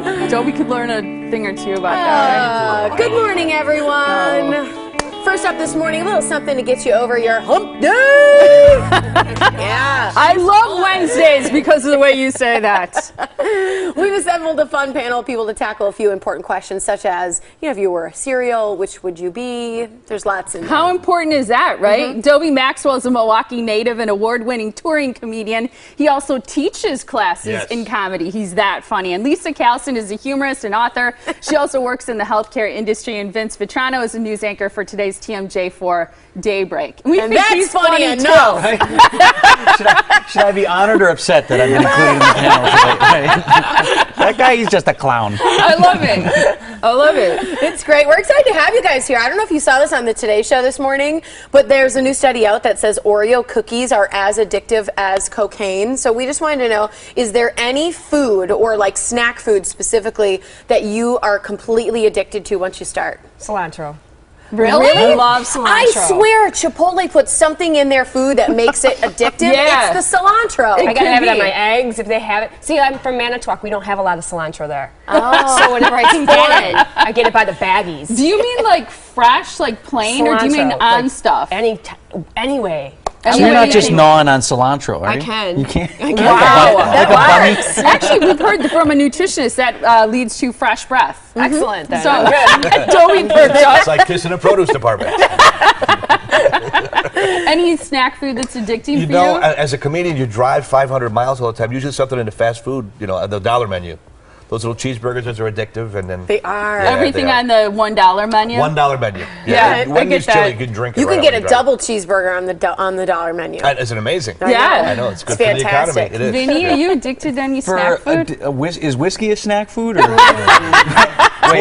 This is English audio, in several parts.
Dobie could learn a thing or two about that. Good morning, everyone. First up this morning, a little something to get you over your hump day. Yeah. I love Wednesdays because of the way you say that. We've assembled a fun panel of people to tackle a few important questions, such as, if you were a cereal, which would you be? There's lots in there. How important is that, right? Dobie Maxwell is a Milwaukee native and award-winning touring comedian. He also teaches classes in comedy. He's that funny. And Liysa Callsen is a humorist and author. She also works in the healthcare industry, and Vince Vitrano is a news anchor for today's TMJ for Daybreak. And that's funny enough. Right? Should I be honored or upset that I've been included in the panel today? Right? That guy, he's just a clown. I love it. I love it. It's great. We're excited to have you guys here. I don't know if you saw this on the Today Show this morning, but there's a new study out that says Oreo cookies are as addictive as cocaine. So we just wanted to know, is there any food or like snack food specifically that you are completely addicted to once you start? Cilantro. Really? I love cilantro. I swear Chipotle puts something in their food that makes it addictive. Yeah. It's the cilantro. I gotta have it on my eggs if they have it. See, I'm from Manitowoc. We don't have a lot of cilantro there. Oh. So whenever I can get it, I get it by the baggies. Do you mean like fresh, like plain, or do you mean Cilantro, on like stuff? Anyway. So you're not just gnawing on cilantro, are you? I can. You can't? Wow. Like a bunny? Actually, we've heard from a nutritionist that leads to fresh breath. Excellent. Then. So, Good. Dobie perked up. It's like kissing a produce department. Any snack food that's addicting You for know, you? as a comedian, you drive 500 miles all the time. Usually something in the fast food, the dollar menu. Those little cheeseburgers, those are addictive, and then They are. Yeah, Everything they are. on the $1 menu? $1 menu. Yeah, I Wendy's get chili, that. you can drink it. You right can on get the a drive. double cheeseburger on the dollar menu. Is it amazing? Yeah. I know, it's good It's for the economy. fantastic. It is. Vinny, are you addicted to any snack food? Is whiskey a snack food? Or? Wait,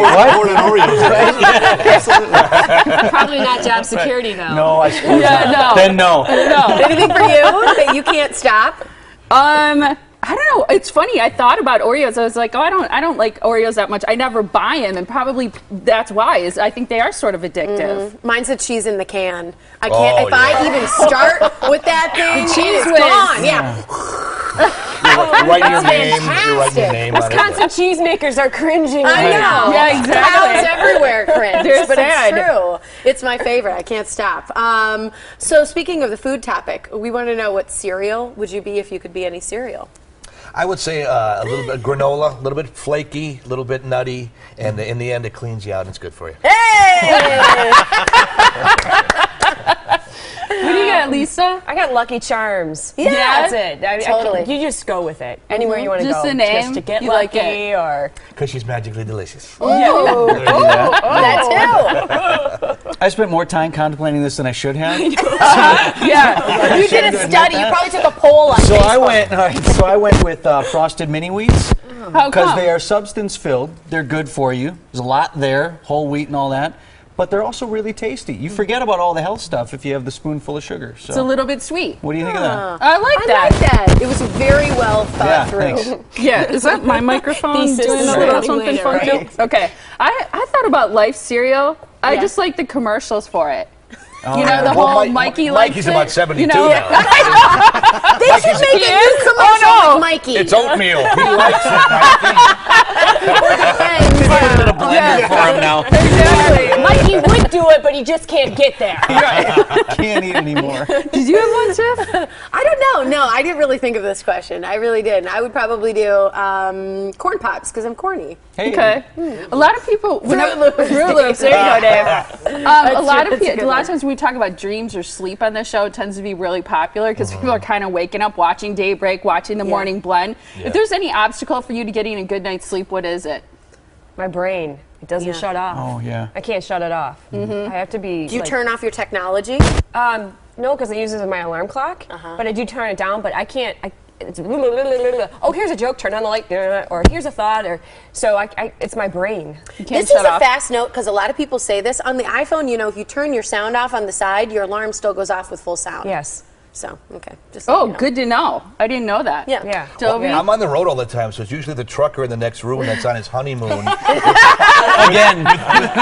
what? More than Oreos. Probably not job security though. No, I suppose Yeah, not. no. Then no. No. Anything for you that you can't stop? I don't know. It's funny. I thought about Oreos. I was like, I don't like Oreos that much. I never buy them, and probably that's why. I think they are sort of addictive. Mine's the cheese in the can. I can't. Oh, if I even start with that thing, cheese it's whiz. gone. Yeah. You're writing your name. fantastic. You're writing your name on it. Wisconsin cheesemakers are cringing I right know. now. Yeah, exactly. Cows everywhere cringe, They're but sad. it's true. It's my favorite. I can't stop. So speaking of the food topic, we want to know what cereal would you be if you could be any cereal? I would say a little bit granola, a little bit flaky, a little bit nutty, and in the end, it cleans you out and it's good for you. Hey! What do you got, Liysa? I got Lucky Charms. Yeah. That's it. Totally. You just go with it. Anywhere you want to Just go. the name? Just to get You like lucky it? or... Because she's magically delicious. That too. I spent more time contemplating this than I should have. Yeah. You did a study. You probably took a poll on So Facebook. I went with frosted mini wheats How because come? they are substance filled. They're good for you. There's a lot there, whole wheat and all that. But they're also really tasty. You forget about all the health stuff if you have the spoonful of sugar. So, It's a little bit sweet. what do you think of that? I like I that. like that. It was very well thought through. Thanks. Yeah, is that my microphone Thesis doing is a little right. something Later, funky? right? Okay, I thought about Life cereal. I just like the commercials for it. You know, the Well, whole Mike- Mikey likes Mikey's it. about 72 you know, now. They should make a new commercial with Mikey. It's oatmeal. He likes it, Mikey. Yeah. For him now. Exactly. Mikey would do it, but he just can't get there. Can't eat anymore. Did you have one, Tiff? I don't know. No, I didn't really think of this question. I really didn't. I would probably do corn pops because I'm corny. Hey. Okay. A lot of people. Fruit Loops. Fruit Loops. There you go, Dave. A lot of good one. times when we talk about dreams or sleep on this show, it tends to be really popular because people are kind of waking up, watching Daybreak, watching the Morning Blend. Yeah. If there's any obstacle for you to getting a good night's sleep, what is it? My brain, it doesn't shut off. Oh, yeah. I can't shut it off. I have to be. Do you like, turn off your technology? No, because I use it as my alarm clock. But I do turn it down. But I can't. It's oh, here's a joke. Turn on the light. Or here's a thought. Or so it's my brain. You can't This is shut a off. fast note because a lot of people say this. On the iPhone, if you turn your sound off on the side, your alarm still goes off with full sound. Yes. So, okay. Just Oh, good to know. I didn't know that. Yeah. Yeah. Dobie? I'm on the road all the time, so it's usually the trucker in the next room that's on his honeymoon. Again,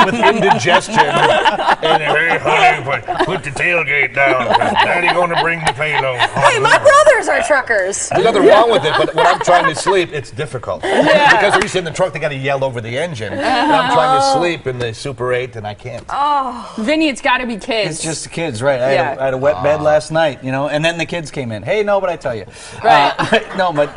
with indigestion. And hey, honey, put the tailgate down. Daddy gonna bring the payload. Hey, my brothers are truckers. There's nothing wrong with it, but when I'm trying to sleep, it's difficult. Because they're usually in the truck, they gotta yell over the engine. And I'm trying to sleep in the Super 8, and I can't. Vinny, it's got to be kids. it's just the kids, right? I had a wet bed last night, you know, and then the kids came in. Hey, no, but I tell you. Right. No, but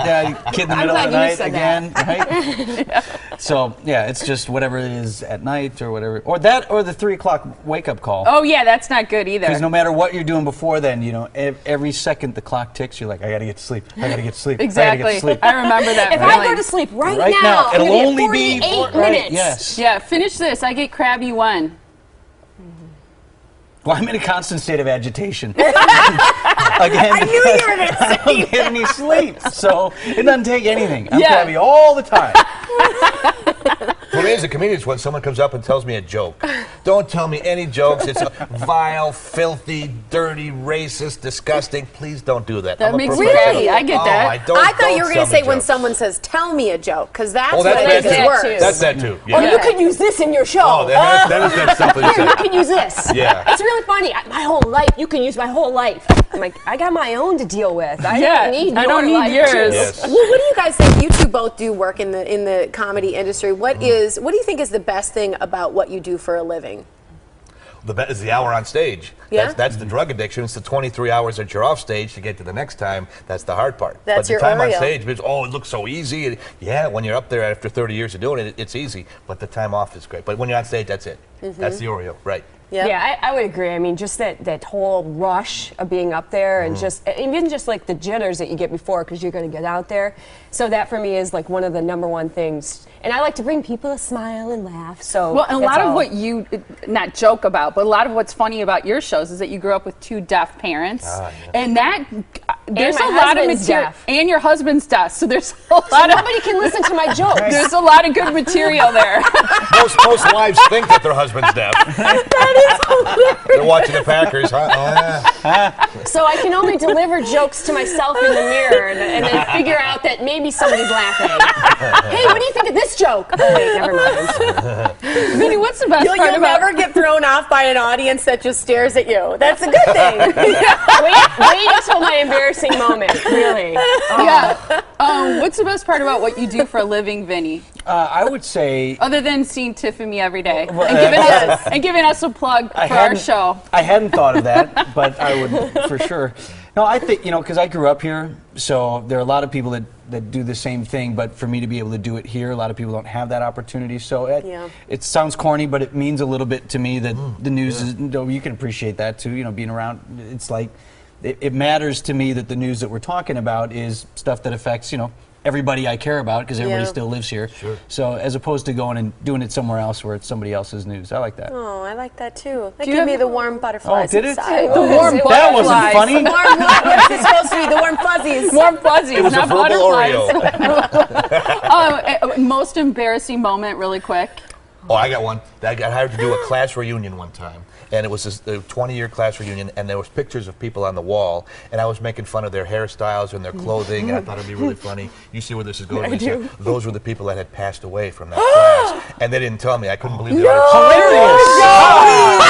kid in the middle of the night again, right? So, yeah, it's just whatever it is at night or whatever. Or that or the 3 o'clock wake-up call. Oh, yeah, that's not good either. Because no matter what you're doing before then, you know, every second the clock ticks, you're like, I got to get to sleep. I got to get to sleep. Exactly. I got to get to sleep. I remember that If feeling. I go to sleep right Now, now, it'll I'm gonna only get be 48 minutes. Yes. Yeah, finish this. I get crabby one. Well, I'm in a constant state of agitation. Again, I knew you were going to I say don't get any sleep, so it doesn't take anything. I'm Yeah. crabby all the time. For me as a comedian, it's when someone comes up and tells me a joke. Don't tell me any jokes. It's vile, filthy, dirty, racist, disgusting. Please don't do that. That I'm a makes me professional. happy. I get that. I don't. I thought you were going don't to say tell me when jokes. someone says, tell me a joke, because that's Oh, what that's makes that it too. worse. That's that too. Or Yeah. you could use this in your show. Oh, that's something to Here, you say. can use this. Yeah. It's really funny. My whole life, you can use my whole life. I'm like, I got my own to deal with. I don't need I don't your need life, yours. too. Yes. Well, what do you guys think? You two both do work in the comedy industry. What do you think is the best thing about what you do for a living? The bet is the hour on stage. Yeah? That's the drug addiction. It's the 23 hours that you're off stage to get to the next time. That's the hard part. That's but the your time on Oreo. stage, because, it looks so easy. Yeah, when you're up there after 30 years of doing it, it's easy. But the time off is great. But when you're on stage, that's it. That's the Oreo, right? Yeah, I would agree. I mean, just that whole rush of being up there and even just like the jitters that you get before because you're going to get out there. So that for me is like one of the #1 things. And I like to bring people a smile and laugh. So Well, and a lot of what you not joke about, but a lot of what's funny about your shows is that you grew up with 2 deaf parents, and that there's my a lot of husband's material, deaf. and your husband's deaf. So there's a lot of nobody can listen to my jokes. there's a lot of good material there. Most wives think that their husband's deaf. They're watching the Packers, huh? Oh, yeah. So I can only deliver jokes to myself in the mirror and then figure out that maybe somebody's laughing. Hey, what do you think of this joke? Oh, wait, never mind. Vinny, what's the best You'll part about never get thrown off by an audience that just stares at you. That's a good thing. Wait until my embarrassing moment, really. Yeah. What's the best part about what you do for a living, Vinny? I would say Other than seeing Tiffany every day Well, and giving us a plug for our hadn't- show. I hadn't thought of that, but I would for sure. No, I think, because I grew up here, so there are a lot of people that do the same thing, but for me to be able to do it here, a lot of people don't have that opportunity. So it sounds corny, but it means a little bit to me that the news is, you can appreciate that too, being around. It's like, it matters to me that the news that we're talking about is stuff that affects, everybody I care about, because everybody still lives here. Sure. So as opposed to going and doing it somewhere else where it's somebody else's news. I like that. Oh, I like that too. That you gave have- me the warm butterflies did it? inside. The warm That wasn't butterflies. funny. Warm, what's it supposed to be? The warm fuzzies. Warm fuzzies, It was a not verbal butterflies. Oreo. Most embarrassing moment, really quick. Oh, I got one. I got hired to do a class reunion one time. And it was this 20-year class reunion, and there was pictures of people on the wall, and I was making fun of their hairstyles and their clothing, and I thought it'd be really funny. You see where this is going, Liysa? Those were the people that had passed away from that class, and they didn't tell me. I couldn't believe the Hilarious!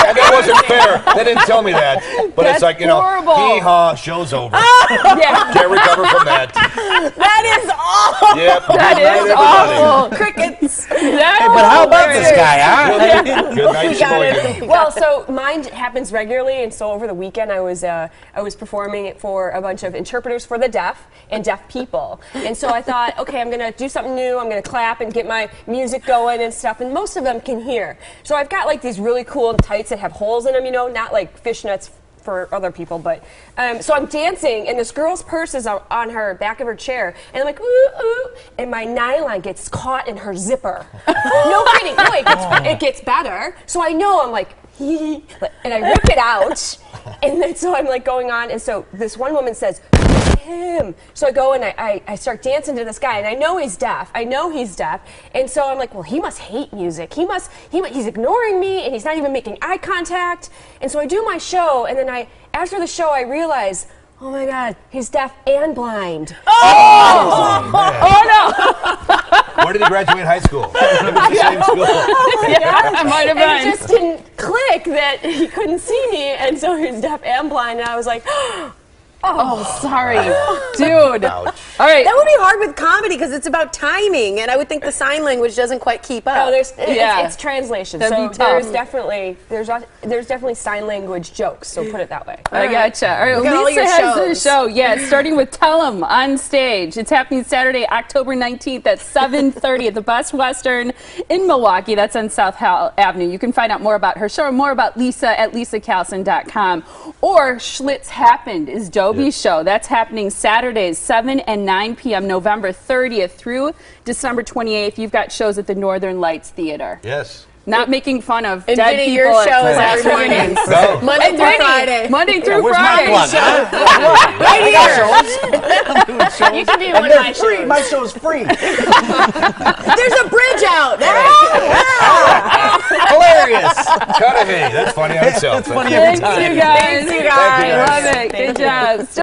And that wasn't fair. They didn't tell me that. But That's it's like, horrible. hee-haw, show's over. Yeah. Can't recover from that. That is awful. Yep. That Good night, is everybody. awful. Crickets. But how about this guy, huh? Good night, Sheboygan. Well, so mine happens regularly, and so over the weekend I was performing it for a bunch of interpreters for the deaf and deaf people, and so I thought, okay, I'm gonna do something new. I'm gonna clap and get my music going and stuff, and most of them can hear. So I've got like these really cool tights that have holes in them, not like fishnets for other people, but so I'm dancing, and this girl's purse is on her back of her chair, and I'm like, ooh, ooh, and my nylon gets caught in her zipper. No kidding. No, it gets better. So I know I'm like, hee, and I rip it out, and then so I'm like going on, and so this one woman says, him. So I go and I start dancing to this guy, and I know he's deaf. And so I'm like, well, he must hate music. He's ignoring me, and he's not even making eye contact. And so I do my show, and then after the show, I realize, oh my God, he's deaf and blind. Oh no! Where did he graduate high school? The same school. Yeah, I might have been. And it just didn't click that he couldn't see me, and so he's deaf and blind, and I was like, oh, sorry, dude. Ouch. All right. That would be hard with comedy because it's about timing, and I would think the sign language doesn't quite keep up. oh, it's translation. That'd So be tough. there's definitely sign language jokes. So put it that way. I gotcha. All right, Look at all Liysa your has the shows. show. Yeah, starting with Tell 'em on stage. It's happening Saturday, October 19th at 7:30 at the Best Western in Milwaukee. That's on South Howell Avenue. You can find out more about her show or more about Liysa at LiysaCallsen.com. Or Schlitz Happened is Dobie's show. That's happening Saturdays, 7 and 9 p.m. November 30th through December 28th. You've got shows at the Northern Lights Theater. Yes. Not making fun of And dead Vinny, people your at show is class every morning. reunions. No. Monday through Friday. Monday through Where's Friday. my plug? Right here. You can be one of my Free. shows. My show's free. There's a bridge out. Hilarious. Cudahy. That's funny on itself. It's funny every Thanks, time. you guys. Thanks, you guys. Love it. Good job.